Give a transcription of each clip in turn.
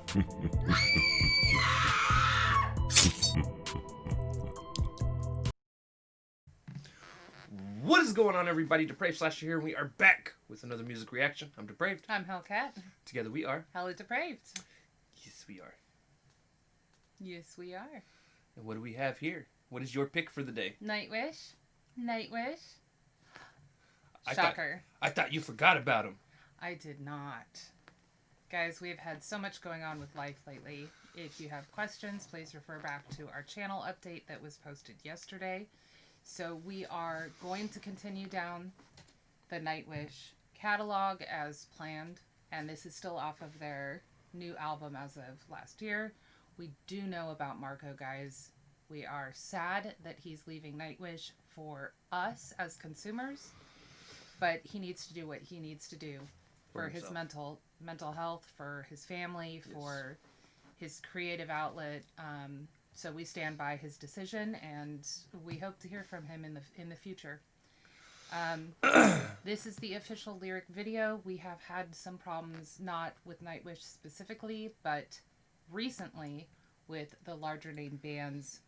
What is going on, everybody? Depraved Slasher here, and we are back with another music reaction. I'm Depraved. I'm Hellcat. Together we are HellaDepraved. Yes, we are. Yes, we are. And what do we have here? What is your pick for the day? Nightwish. Nightwish. I Shocker. thought you forgot about him. I did not. Guys, we've had so much going on with life lately. If you have questions, please refer back to our channel update that was posted yesterday. So we are going to continue down the Nightwish catalog as planned. And this is still off of their new album as of last year. We do know about Marco, guys. We are sad that he's leaving Nightwish for us as consumers. But he needs to do what he needs to do for his mental health, for his family, for his creative outlet. So we stand by his decision, and we hope to hear from him in the future. This is the official lyric video. We have had some problems, not with Nightwish specifically, but recently with the larger name bands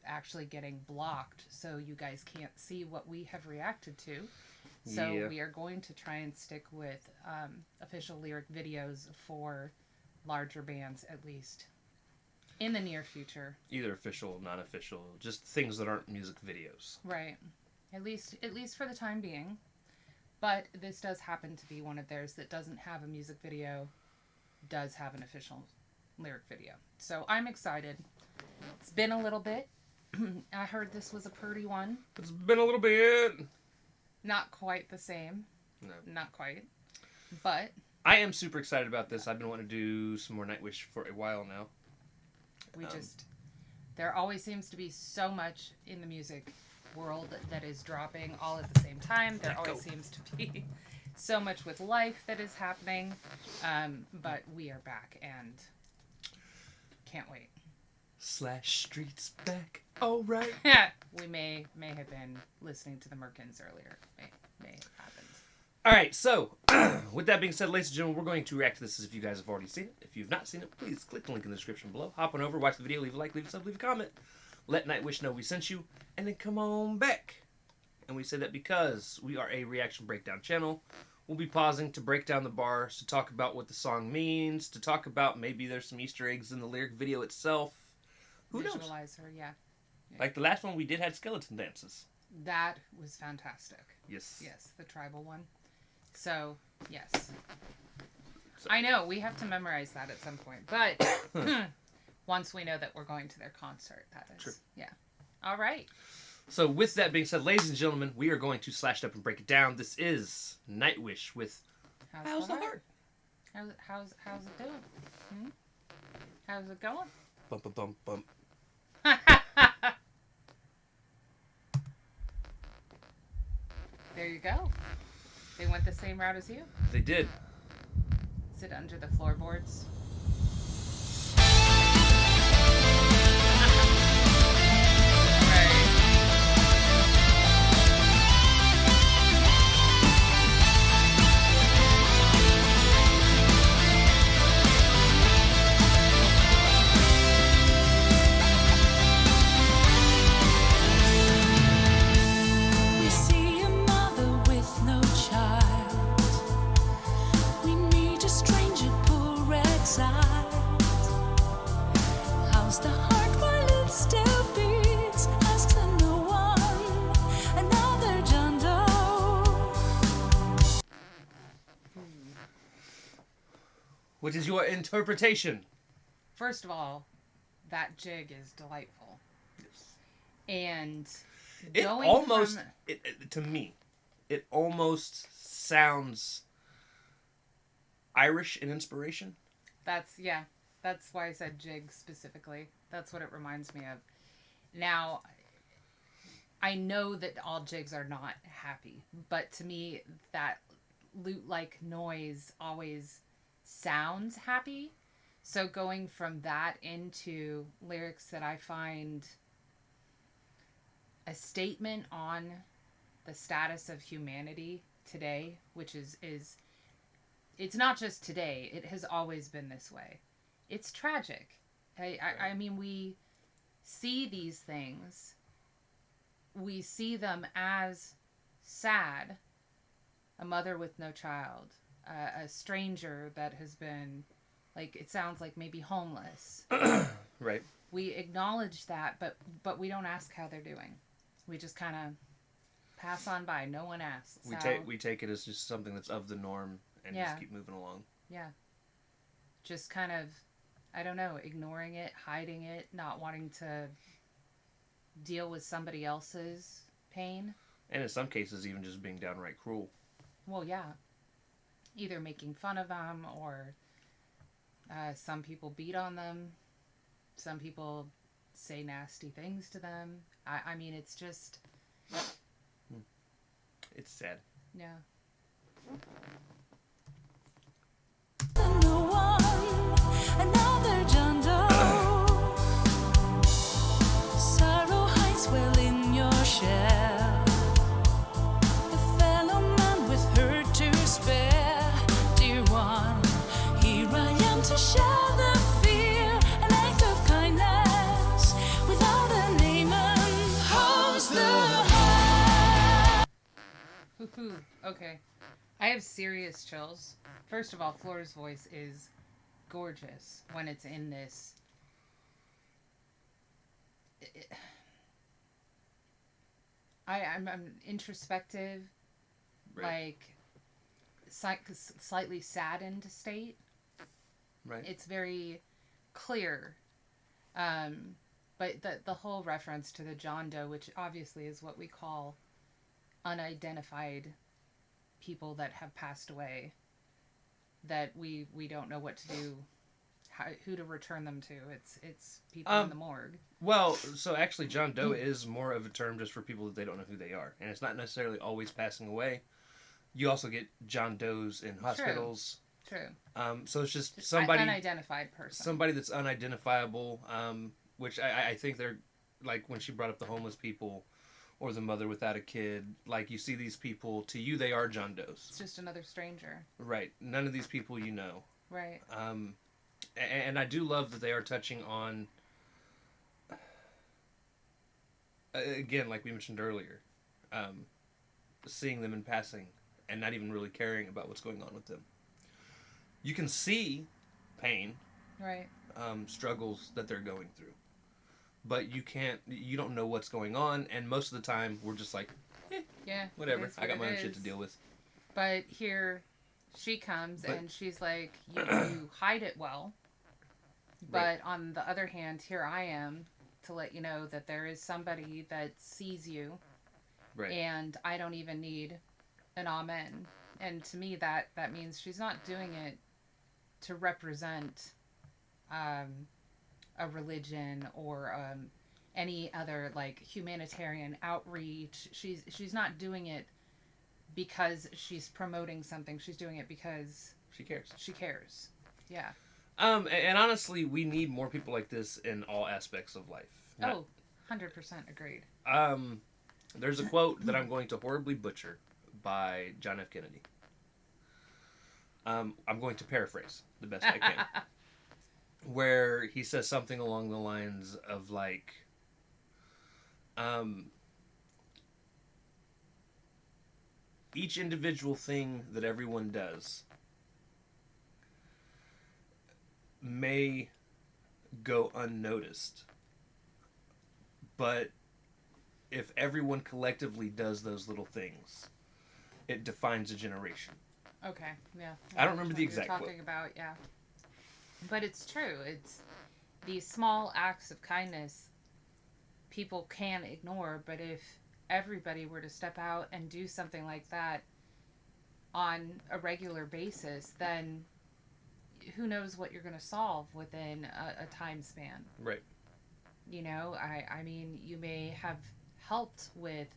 actually getting blocked, so you guys can't see what we have reacted to. So we are going to try and stick with official lyric videos for larger bands, at least in the near future. Either official, non-official, just things that aren't music videos. Right. At least for the time being. But this does happen to be one of theirs that doesn't have a music video, does have an official lyric video. So I'm excited. It's been a little bit. I heard this was a pretty one. It's been a little bit. Not quite the same. No. Not quite. But I am super excited about this. I've been wanting to do some more Nightwish for a while now. There always seems to be so much in the music world that is dropping all at the same time. There always seems to be so much with life that is happening. But we are back and can't wait. Slash Streets back. All right. We may have been listening to the Merkins earlier. May have happened. All right, so with that being said, ladies and gentlemen, we're going to react to this as if you guys have already seen it. If you've not seen it, please click the link in the description below. Hop on over, watch the video, leave a like, leave a sub, leave a comment. Let Nightwish know we sent you, and then come on back. And we say that because we are a reaction breakdown channel. We'll be pausing to break down the bars, to talk about what the song means, to talk about maybe there's some Easter eggs in the lyric video itself. Who knows? Visualize her, yeah. Like the last one we did had skeleton dances. That was fantastic. Yes. Yes, the tribal one. So, yes. I know, we have to memorize that at some point. But once we know that we're going to their concert, that is. True. Yeah. All right. So with that being said, ladies and gentlemen, we are going to slash it up and break it down. This is Nightwish with How's the Heart? How's it doing? How's it going? Bump, bump, bump, bump. There you go. They went the same route as you. They did. Sit under the floorboards. What is your interpretation? First of all, that jig is delightful. Yes. And it almost, to me, it almost sounds Irish in inspiration. That's why I said jig specifically. That's what it reminds me of. Now, I know that all jigs are not happy, but to me, that lute-like noise always sounds happy. So going from that into lyrics that I find a statement on the status of humanity today, which is it's not just today, it has always been this way. it's tragic. I mean, we see these things, we see them as sad. A mother with no child, a stranger that has been, like, it sounds like maybe homeless. Right. We acknowledge that, but we don't ask how they're doing. We just kind of pass on by. No one asks. We take it as just something that's of the norm and just keep moving along. Yeah. Just kind of, I don't know, ignoring it, hiding it, not wanting to deal with somebody else's pain. And in some cases, even just being downright cruel. Well, yeah. Either making fun of them or some people beat on them. Some people say nasty things to them. I mean, it's just... It's sad. Yeah. Another John Doe. Sorrow hides well in your shell. A fellow man with hurt to spare. Dear one, here I am to share the fear. An act of kindness without a name and holds the heart. Hoo-hoo. Okay. I have serious chills. First of all, Flora's voice is gorgeous when it's in this. I'm introspective, Right. like slightly saddened state. Right. It's very clear. But the whole reference to the John Doe, which obviously is what we call unidentified people that have passed away, that we don't know what to do, who to return them to. It's people in the morgue. Well, so actually John Doe is more of a term just for people that they don't know who they are. And it's not necessarily always passing away. You also get John Does in hospitals. True. So it's just somebody... Unidentified person. Somebody that's unidentifiable, which I think they're... Like, when she brought up the homeless people or the mother without a kid, like, you see these people, to you they are John Does. It's just another stranger. Right. None of these people you know. Right. And I do love that they are touching on... Again, like we mentioned earlier, seeing them in passing and not even really caring about what's going on with them. You can see pain, Right. struggles that they're going through, but you don't know what's going on, and most of the time we're just like, Yeah. whatever, I got my own shit to deal with. But here she comes and she's like, you hide it well, but Right. on the other hand, here I am to let you know that there is somebody that sees you, Right. and I don't even need an amen. And to me, that means she's not doing it to represent a religion or any other, like, humanitarian outreach. She's not doing it because she's promoting something. She's doing it because She cares. she cares. Yeah. And honestly, we need more people like this in all aspects of life. 100% agreed. There's a quote that I'm going to horribly butcher by John F. Kennedy. I'm going to paraphrase the best I can. Where he says something along the lines of, like, each individual thing that everyone does may go unnoticed, but if everyone collectively does those little things, it defines a generation. Okay, yeah. I don't remember the You're exact quote. talking about, yeah. But it's true. It's these small acts of kindness people can ignore, but if everybody were to step out and do something like that on a regular basis, then who knows what you're going to solve within a time span. Right. You know, I mean, you may have helped with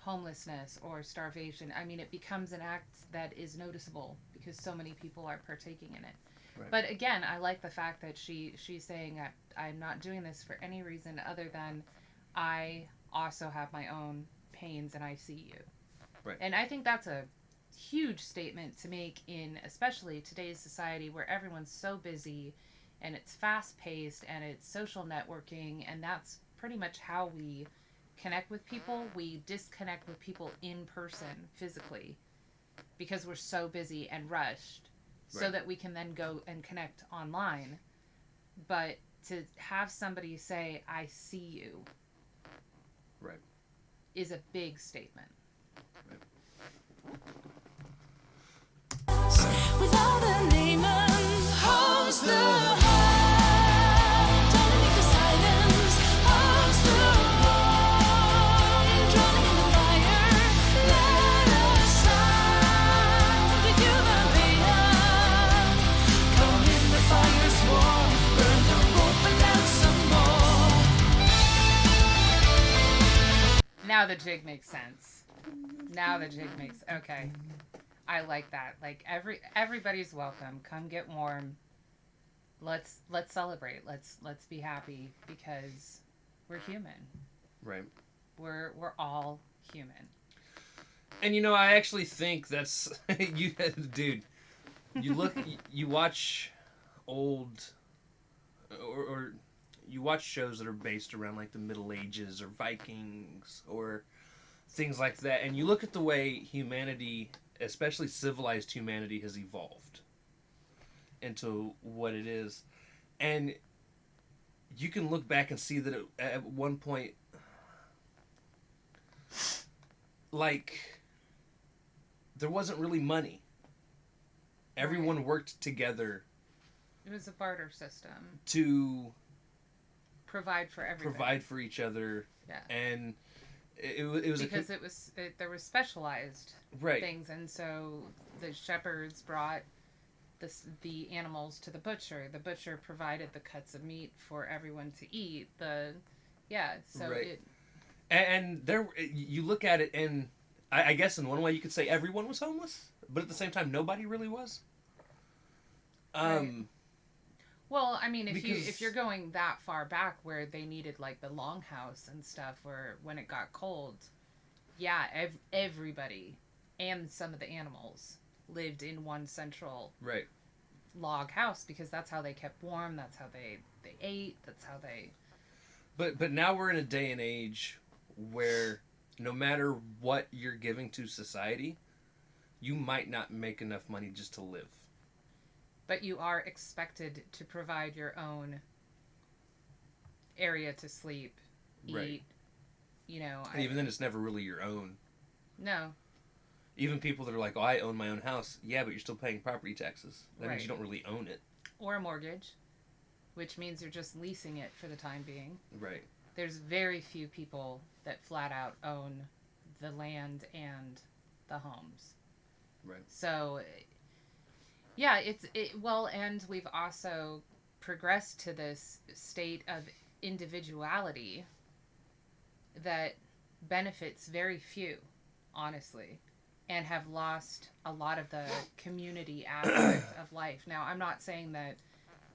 homelessness or starvation. I mean, it becomes an act that is noticeable because so many people are partaking in it. Right. But again, I like the fact that she's saying, I'm not doing this for any reason other than I also have my own pains and I see you. Right. And I think that's a huge statement to make in especially today's society where everyone's so busy and it's fast paced and it's social networking, and that's pretty much how we connect with people. We disconnect with people in person physically because we're so busy and rushed, so Right. that we can then go and connect online. But to have somebody say, I see you, Right. is a big statement. Without a name and holds the heart underneath the silence, holds the warm, drowning in the fire. Let us sound a human being. Come in the fire's warm, burn the rope and dance some more. Now the jig makes sense. Okay. I like that. Like everybody's welcome. Come get warm. Let's celebrate. Let's be happy because we're human. Right. We're all human. And I actually think that's you, dude. You watch old, or you watch shows that are based around like the Middle Ages or Vikings or things like that, and you look at the way humanity, especially civilized humanity, has evolved into what it is, and you can look back and see that at one point, like, there wasn't really money. Everyone worked together It was a barter system. to Provide for everybody. provide for each other, Yeah. and it was Because there were specialized right. things, and so the shepherds brought the animals to the butcher. The butcher provided the cuts of meat for everyone to eat. Right. And there, you look at it, and I guess in one way you could say everyone was homeless, but at the same time nobody really was. Right. Well, I mean, Because- if you're going that far back where they needed like the longhouse and stuff, where when it got cold, yeah, everybody and some of the animals lived in one central Right. log house because that's how they kept warm. That's how they ate. That's how they. But now we're in a day and age where no matter what you're giving to society, you might not make enough money just to live. But you are expected to provide your own area to sleep, eat. Right. And even then, it's never really your own. No. Even people that are like, "Oh, I own my own house." Yeah, but you're still paying property taxes. That means Right. you don't really own it. Or a mortgage, which means you're just leasing it for the time being. Right. There's very few people that flat out own the land and the homes. Right. So, yeah, and we've also progressed to this state of individuality that benefits very few, honestly, and have lost a lot of the community aspect of life. Now, I'm not saying that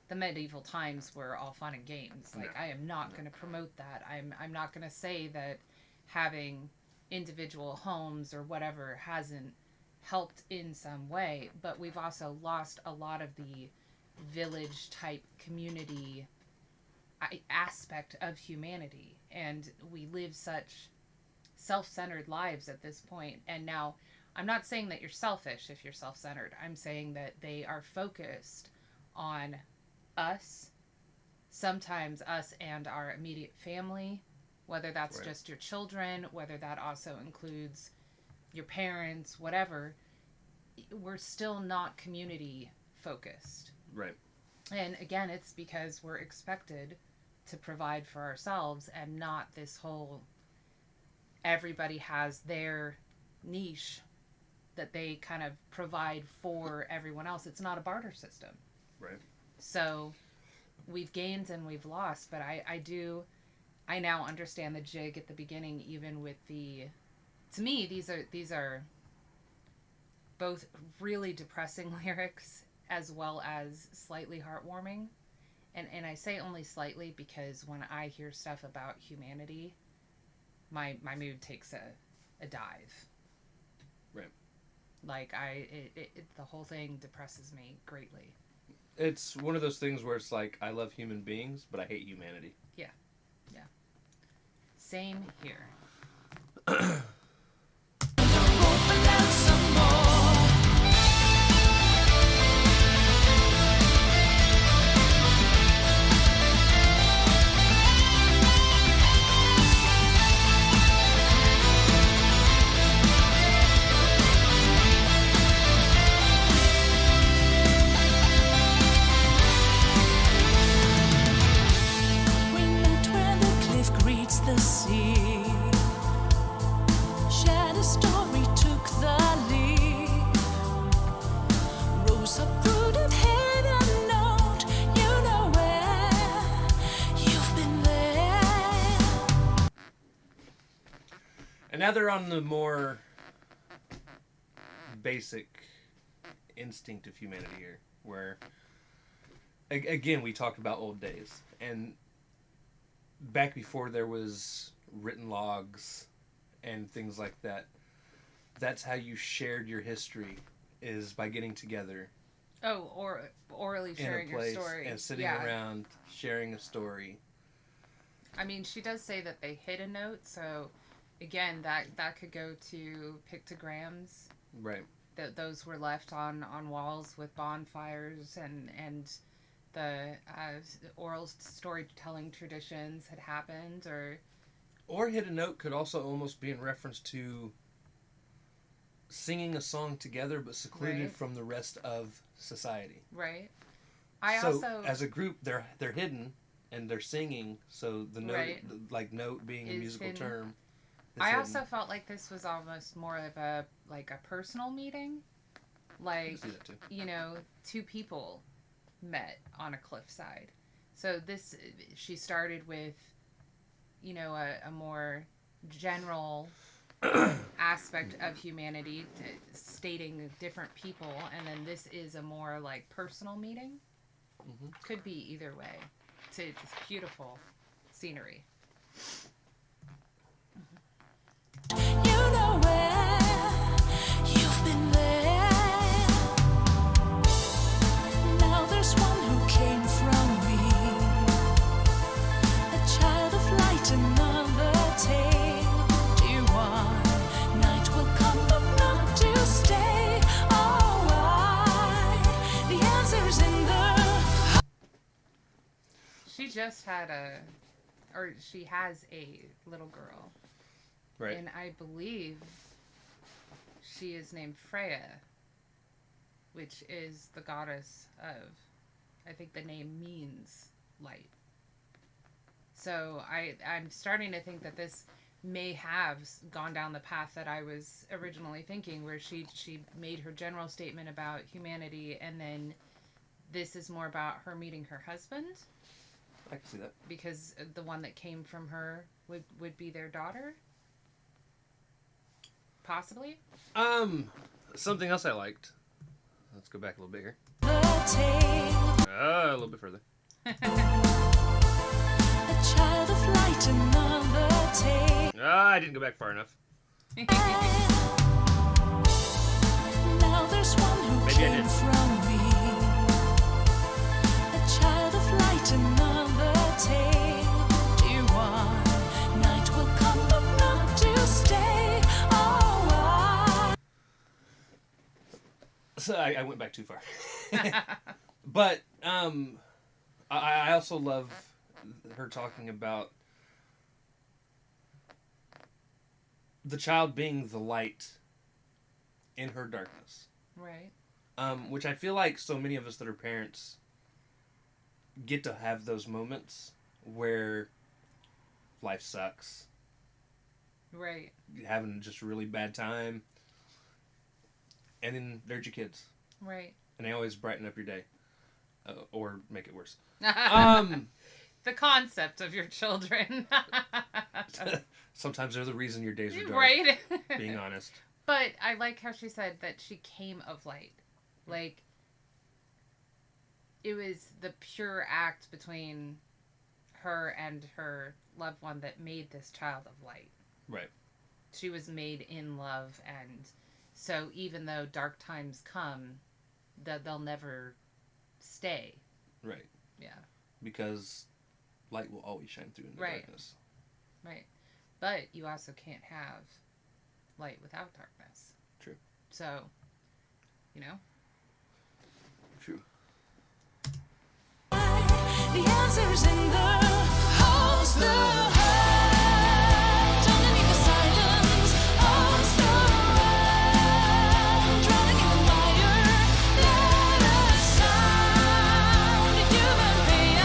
the medieval times were all fun and games. Like, No. I am not going to promote that. I'm not going to say that having individual homes or whatever hasn't helped in some way, but we've also lost a lot of the village type community aspect of humanity, and we live such self-centered lives at this point. And now I'm not saying that you're selfish if you're self-centered. I'm saying that they are focused on us, sometimes us and our immediate family, whether that's Right. just your children, whether that also includes your parents, whatever. We're still not community focused. Right. And again, it's because we're expected to provide for ourselves and not this whole everybody has their niche that they kind of provide for everyone else. It's not a barter system. Right. So we've gained and we've lost, but I now understand the jig at the beginning, even with to me, these are both really depressing lyrics as well as slightly heartwarming. And I say only slightly because when I hear stuff about humanity, my mood takes a dive. Right. Like, the whole thing depresses me greatly. It's one of those things where it's like, I love human beings, but I hate humanity. Yeah. Same here. We met where the cliff greets the sea. Shared a story, took the lead. Rose up prudent head and note, you know where you've been there. And now they're on the more basic instinct of humanity here, where again we talked about old days, and back before there was written logs and things like that, that's how you shared your history, is by getting together Oh, or orally in sharing a your place story. and sitting Yeah. around sharing a story. I mean, she does say that they hid a note, so again, that could go to pictograms. Right. Those were left on walls with bonfires, and the oral storytelling traditions had happened, Or hidden note could also almost be in reference to singing a song together but secluded Right. from the rest of society. right. So as a group, they're hidden and they're singing. So the note, Right. like note being a Is musical hidden. term. is I hidden. also felt like this was almost more of a personal meeting, I like, can see that too. you know, two people met on a cliffside. So she started with, you know, a more general aspect of humanity, stating different people, and then this is a more like personal meeting. Mhm. Could be either way. It's beautiful scenery. You know where you've been there. Now there's one who came from me, a child of light, another tale. Dear one, night will come but not to stay. Oh, why? The answer's in the. She just she has a little girl. Right. And I believe she is named Freya, which is the goddess of, I think the name means light. So I'm starting to think that this may have gone down the path that I was originally thinking, where she made her general statement about humanity, and then this is more about her meeting her husband, I can see that. because the one that came from her would be their daughter. Possibly. Something else I liked. Let's go back a little bit here. Tale. A little bit further. A child of light, another tale. I didn't go back far enough. Now there's one who Maybe I came did. from me, a child of light, another tale. Dear one, night will come but not to stay. Oh, why? So I went back too far. But I also love her talking about the child being the light in her darkness. Right. Which I feel like so many of us that are parents get to have those moments where life sucks, Right. you're having just a really bad time, and then there's your kids, Right. and they always brighten up your day, or make it worse. The concept of your children. Sometimes they're the reason your days are dark. Right. Being honest. But I like how she said that she came of light. Like, it was the pure act between her and her loved one that made this child of light. Right. She was made in love, and So even though dark times come, they'll never stay. Right. Yeah. Because light will always shine through in the Right. darkness. Right. But you also can't have light without darkness. True. So, you know? True. The answer's in the holes, the hurt underneath the silence, holes the round, drowning in the mire. Let us sound, human pain.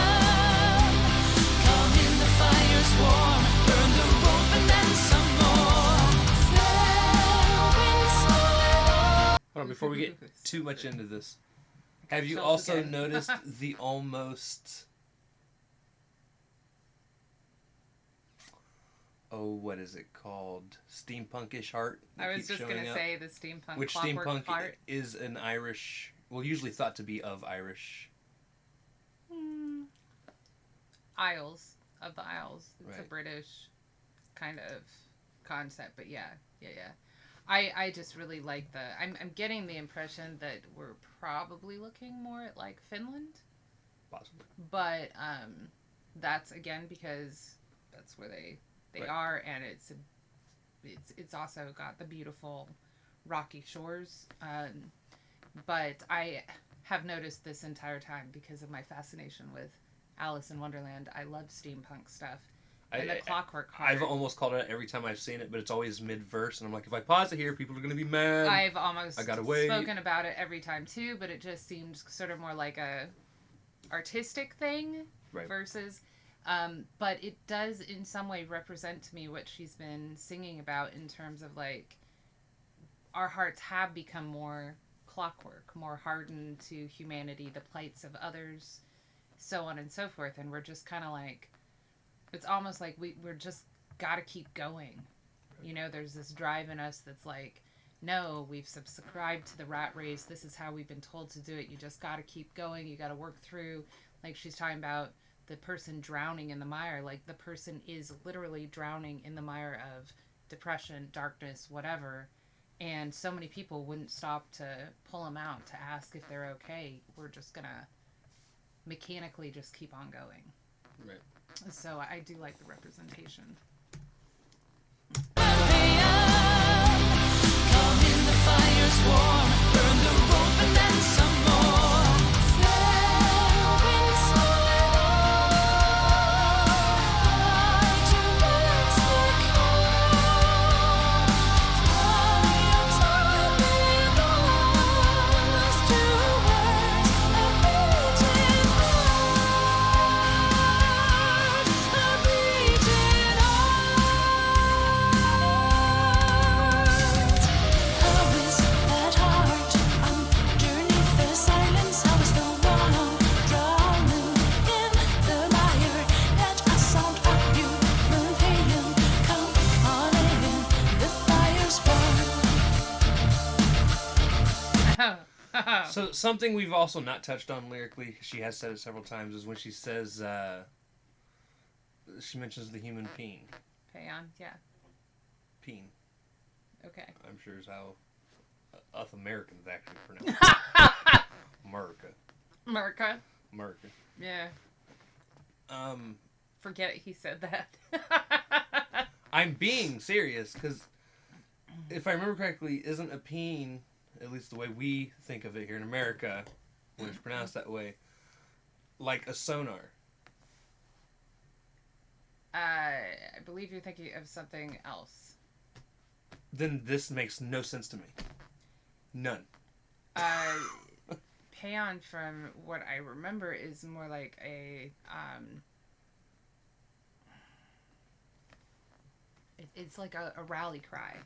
Come in, the fire's warm, burn the rope and then some more. Hold on, before we get too much into this, have you chills also again. noticed the almost... Oh, what is it called? Steampunkish heart? that I was keeps just showing going to up? say the steampunk Which clockwork steampunk heart. is an Irish... Well, usually thought to be of Irish. Isles of the Isles. It's a Right. British kind of concept, but yeah. I just really like the. I'm getting the impression that we're probably looking more at like Finland, Possibly. but that's again because that's where they Right. are, and it's also got the beautiful rocky shores. But I have noticed this entire time because of my fascination with Alice in Wonderland. I love steampunk stuff. And the clockwork heart. I've almost called it out every time I've seen it, but it's always mid-verse, and I'm like, if I pause it here, people are going to be mad. I've almost I gotta wait. spoken about it every time too, but it just seemed sort of more like a artistic thing Right. versus. But it does in some way represent to me what she's been singing about in terms of like our hearts have become more clockwork, more hardened to humanity, the plights of others, so on and so forth, and we're just kind of like. It's almost like we're just gotta keep going. You know, there's this drive in us that's like, no, we've subscribed to the rat race. This is how we've been told to do it. You just gotta keep going. You gotta work through. Like she's talking about the person drowning in the mire. Like the person is literally drowning in the mire of depression, darkness, whatever. And so many people wouldn't stop to pull them out to ask if they're okay. We're just gonna mechanically just keep on going. Right. So I do like the representation. Come in, the fire's warm, burn the rope and then some more. Fair winds towards the coast. Triumphs are being lost towards a beating heart, a beating heart. How is that heart underneath the silence? How is the one drowning in the mire? Let a sound of human pain come on in. The fire's burn. So something we've also not touched on lyrically, 'cause she has said it several times, is when she says, she mentions the human peen. Payon, yeah, Peen, okay. I'm sure is how us Americans actually pronounce it. America. America, yeah. Um, Forget it, he said that. I'm being serious, because if I remember correctly, isn't a peen, at least the way we think of it here in America, when it's pronounced that way, like a sonar? I believe you're thinking of something else. Then this makes no sense to me. None. Payon, from what I remember, is more like a it's like a rally cry.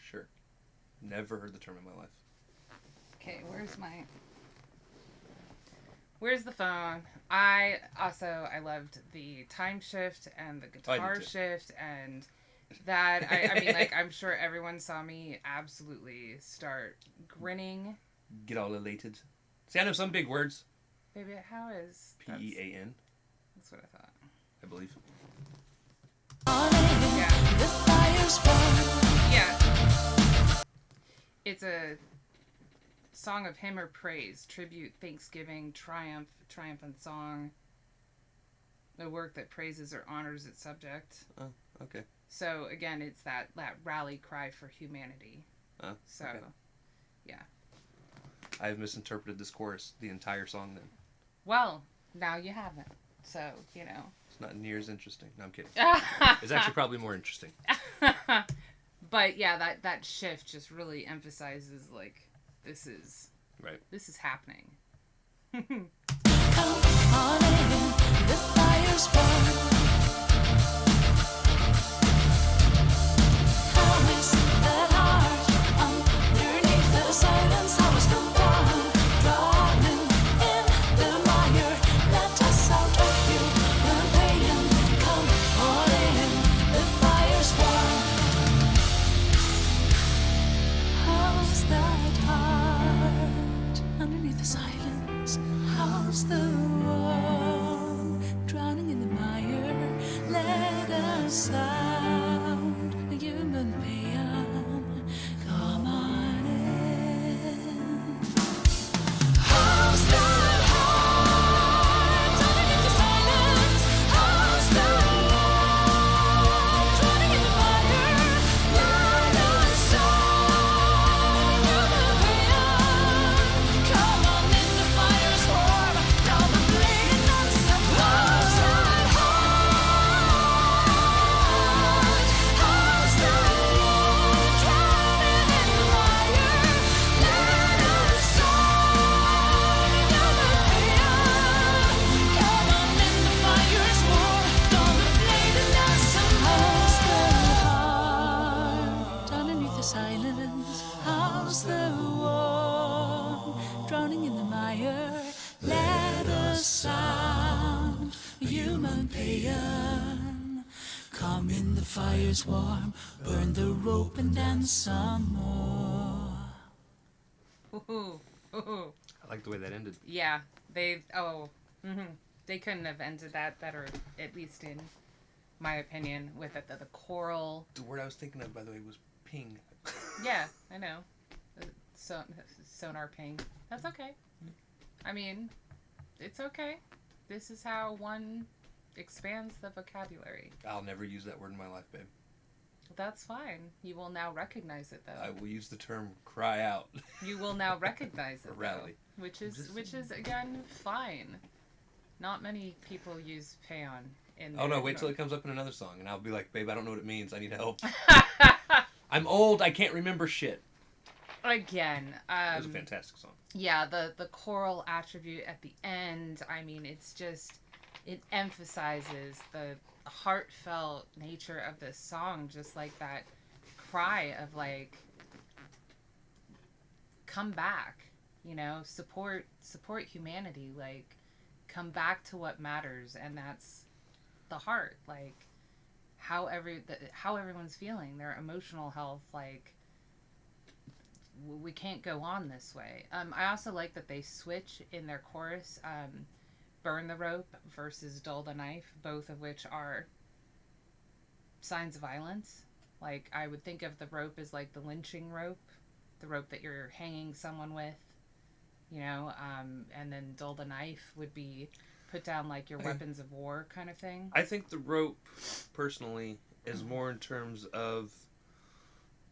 Sure. Never heard the term in my life. Okay, where's the phone? I loved the time shift and the guitar too. shift and that. I mean, like, I'm sure everyone saw me absolutely start grinning. Get all elated. See, I know some big words. Baby, how is P-E-A-N, That's what I thought. I believe. Yeah. The fire's burn. Yeah. It's a song of hymn or praise, tribute, thanksgiving, triumphant song. A work that praises or honors its subject. Oh, okay. So again, it's that rally cry for humanity. Oh, So, okay. yeah. I have misinterpreted this chorus the entire song then. Well, now you haven't. So, you know. It's not near as interesting. No, I'm kidding. It's actually probably more interesting. But yeah, that shift just really emphasizes like this is happening. Come on in, the fire's burning. How is that heart underneath the silence? How is the one drowning in the mire? Let us out of human pain. Come on in, the fire's warm. How's that heart underneath the silence? How's the one drowning in the mire? Let us out a human pain. Come on in. How's that heart underneath the silence? How's the one drowning in the mire? Let us out a human pain. Come on in, the fire's warm. Now the bleeding on some. How's that heart? How's that one drowning in the mire? Let us out a human pain. Come on in, the fire's warm. Now the bleeding on some. How's the heart underneath the silence? How's the one drowning in the mire? Let us out a human pain. Come in, the fire's warm. Burn the rope and dance some more. Ooh, ooh. I like the way that ended. Yeah, they couldn't have ended that better, at least in my opinion, with the choral. The word I was thinking of, by the way, was ping. Yeah, I know. Sonar ping. That's okay. I mean, it's okay. This is how one expands the vocabulary. I'll never use that word in my life, babe. That's fine. You will now recognize it, though. I will use the term cry out. You will now recognize it, Or rally. though, which is again fine. Not many people use paeon in. Oh no, their- wait till it comes up in another song and I'll be like, babe, I don't know what it means. I need help. I'm old. I can't remember shit. Again, It was a fantastic song. yeah, the choral attribute at the end, I mean, it's just, it emphasizes the heartfelt nature of this song, just like that cry of like, come back, you know, support humanity, like, come back to what matters, and that's the heart, like, how everyone's feeling, their emotional health, like, we can't go on this way. I also like that they switch in their chorus, burn the rope versus dull the knife, both of which are signs of violence. Like, I would think of the rope as like the lynching rope, the rope that you're hanging someone with, you know, and then dull the knife would be put down like your weapons of war kind of thing. I think the rope, personally, is more in terms of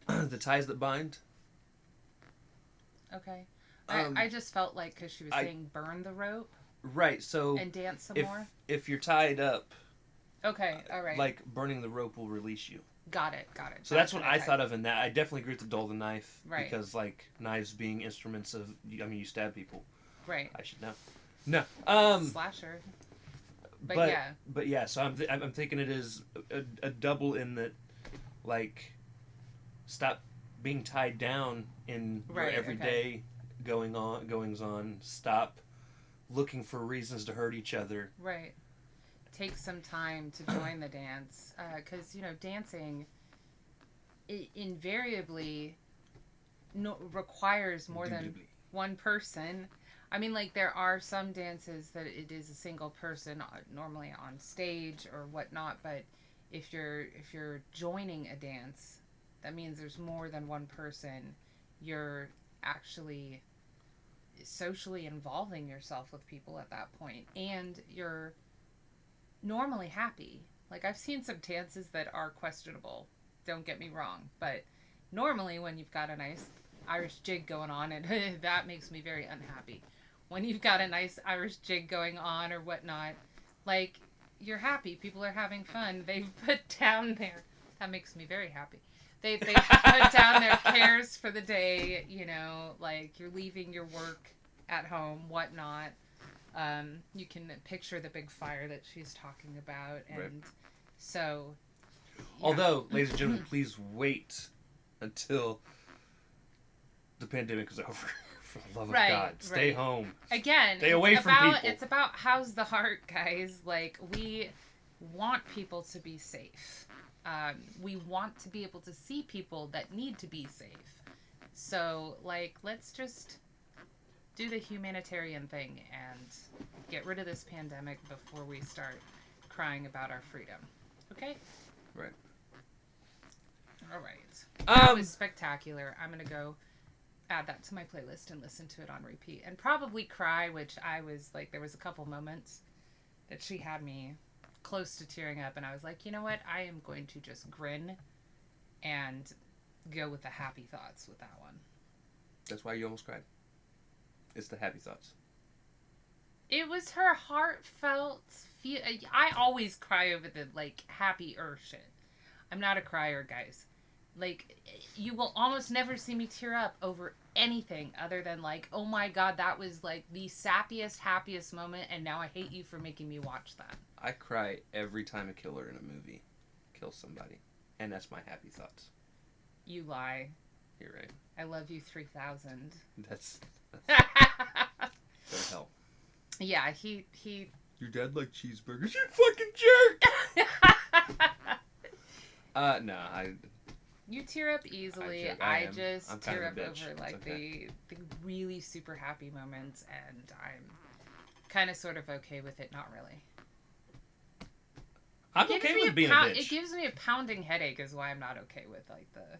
the ties that bind. Okay. I just felt like, because she was saying burn the rope. Right, so And dance some more. If you're tied up, Okay, all right. like burning the rope will release you. Got it. So that's what I thought of in that. I definitely agree with the dull the knife. Right. Because, like, knives being instruments of, I mean, you stab people. Right. I should know. No. Slasher. But yeah. But yeah, so I'm thinking it is a double in that, like, stop being tied down in your everyday goings on. Stop looking for reasons to hurt each other. Right. Take some time to join the dance, because, you know, dancing invariably requires more than one person. I mean, like, there are some dances that it is a single person, normally on stage or whatnot, but if you're joining a dance, that means there's more than one person you're actually socially involving yourself with people at that point, and you're normally happy. Like, I've seen some dances that are questionable, don't get me wrong, but normally when you've got a nice Irish jig going on, and that makes me very unhappy. When you've got a nice Irish jig going on or whatnot, like, you're happy, people are having fun, they've put down their, that makes me very happy. They put down their cares for the day, you know, like, you're leaving your work at home, whatnot. You can picture the big fire that she's talking about, and Right. so... Yeah. Although, ladies and gentlemen, please wait until the pandemic is over. For the love of God, stay home. Again, stay away from people. It's about how's the heart, guys. Like, we want people to be safe. We want to be able to see people that need to be safe. So, like, let's just do the humanitarian thing and get rid of this pandemic before we start crying about our freedom. Okay? Right. All right. That was spectacular. I'm going to go add that to my playlist and listen to it on repeat. And probably cry, which I was, like, there was a couple moments that she had me close to tearing up. And I was like, you know what? I am going to just grin and go with the happy thoughts with that one. That's why you almost cried. It's the happy thoughts. It was her heartfelt feel. I always cry over the, like, happier shit. I'm not a crier, guys. Like, you will almost never see me tear up over anything other than, like, oh my God, that was, like, the sappiest, happiest moment, and now I hate you for making me watch that. I cry every time a killer in a movie kills somebody. And that's my happy thoughts. You lie. You're right. I love you 3000. That's go to hell. Yeah, he... Your dad liked cheeseburgers, you fucking jerk! No, You tear up easily. I just tear up over, like, the really super happy moments, and I'm kind of sort of okay with it. Not really. I'm okay with being a bitch. It gives me a pounding headache is why I'm not okay with, like, the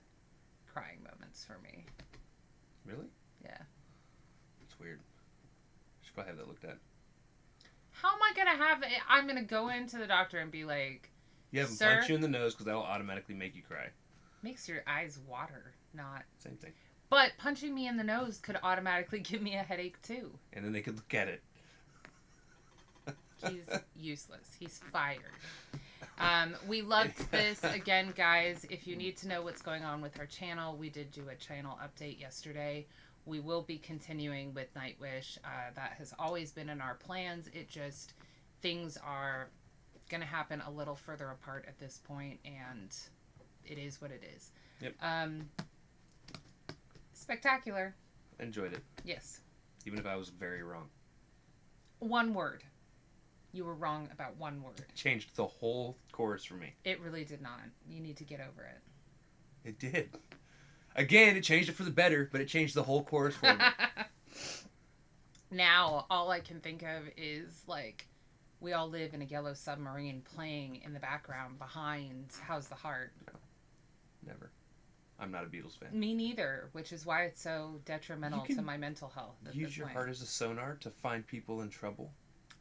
crying moments for me. Really? Yeah. It's weird. Should probably have that looked at. How am I going to have it? I'm going to go into the doctor and be like, You have him Sir? punch you in the nose because that'll automatically make you cry. Makes your eyes water, not... Same thing. But punching me in the nose could automatically give me a headache, too. And then they could look at it. He's useless. He's fired. We loved this. Again, guys, if you need to know what's going on with our channel, we did do a channel update yesterday. We will be continuing with Nightwish. That has always been in our plans. It just, things are going to happen a little further apart at this point, and it is what it is. Yep. Spectacular. Enjoyed it. Yes. Even if I was very wrong. One word. You were wrong about one word. It changed the whole course for me. It really did not. You need to get over it. It did. Again, it changed it for the better, but it changed the whole course for me. Now, all I can think of is, like, We All Live in a Yellow Submarine playing in the background behind How's the Heart. No. Never. I'm not a Beatles fan. Me neither, which is why it's so detrimental to my mental health. Use your heart as a sonar to find people in trouble.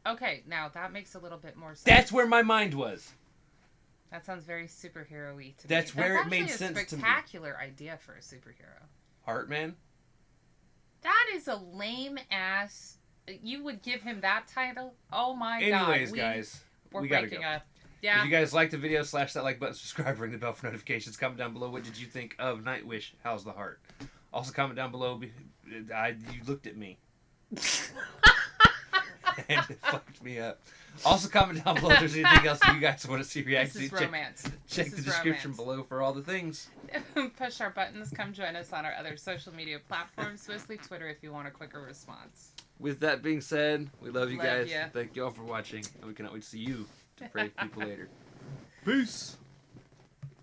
Okay, now that makes a little bit more sense. That's where my mind was. That sounds very superhero-y to me. That's where it made sense to me. That's actually a spectacular idea for a superhero. Heartman? That is a lame-ass... You would give him that title? Oh my God. Anyways, guys, we gotta go. Up. Yeah. If you guys liked the video, slash that like button, subscribe, ring the bell for notifications. Comment down below, what did you think of Nightwish? How's the Heart? Also comment down below, you looked at me. And it fucked me up. Also comment down below if there's anything else that you guys want to see react to. This is romance. Check the description below for all the things. Push our buttons. Come join us on our other social media platforms, mostly Twitter if you want a quicker response. With that being said, we love you guys. Ya. Thank you all for watching, and we cannot wait to see you to pray for people later. Peace.